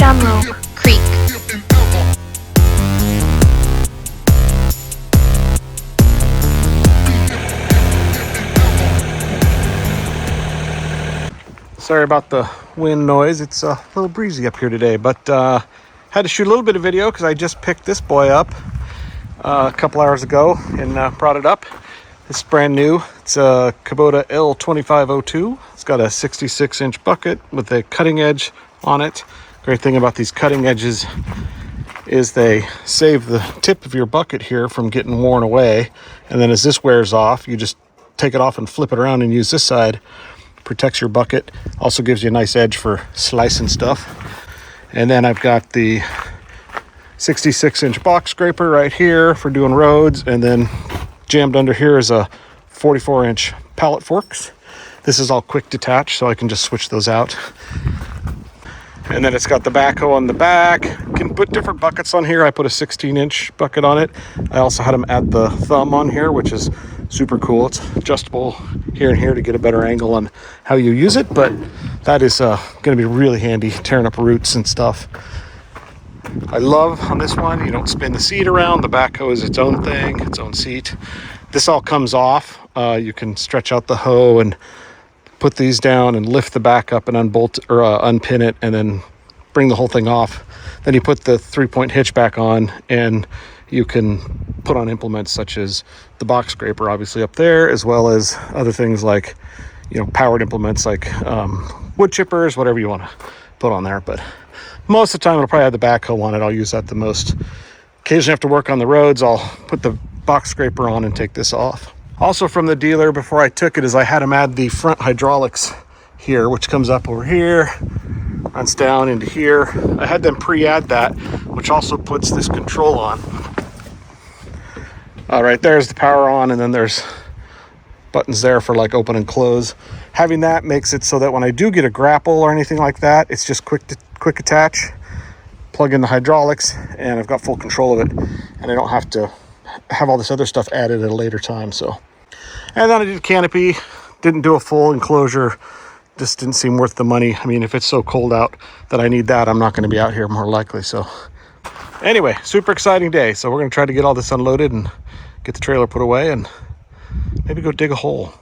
Demo Creek. Sorry about the wind noise. It's a little breezy up here today, but had to shoot a little bit of video because I just picked this boy up a couple hours ago and brought it up. It's brand new. It's a Kubota L2502. It's got a 66-inch bucket with a cutting edge on it. Great thing about these cutting edges is they save the tip of your bucket here from getting worn away, and then as this wears off, you just take it off and flip it around and use this side. Protects your bucket, also gives you a nice edge for slicing stuff. And then I've got the 66-inch box scraper right here for doing roads, and then jammed under here is a 44-inch Pallet Forks. This is all quick detach, so I can just switch those out. And then it's got the backhoe on the back. You can put different buckets on here. I put a 16-inch bucket on it. I also had them add the thumb on here, which is super cool. It's adjustable here and here to get a better angle on how you use it, but that is going to be really handy tearing up roots and stuff. I love on this one, you don't spin the seat around. The backhoe is its own thing, its own seat. This all comes off. You can stretch out the hoe and put these down and lift the back up and unbolt or unpin it and then bring the whole thing off. Then you put the 3-point hitch back on and you can put on implements such as the box scraper obviously up there, as well as other things like, you know, powered implements like wood chippers, whatever you want to put on there. But most of the time I'll probably have the backhoe on it. I'll use that the most. Occasionally have to work on the roads, I'll put the box scraper on and take this off. Also from the dealer before I took it is I had him add the front hydraulics here, which comes up over here, runs down into here. I had them pre-add that, which also puts this control on. Right there's the power on, and then there's buttons there for like open and close. Having that makes it so that when I do get a grapple or anything like that, it's just quick attach, plug in the hydraulics, and I've got full control of it, and I don't have to have all this other stuff added at a later time. So, and then I did canopy, didn't do a full enclosure. Just didn't seem worth the money. I mean, if it's so cold out that I need that, I'm not going to be out here more likely. So anyway, super exciting day. So we're going to try to get all this unloaded and get the trailer put away and maybe go dig a hole.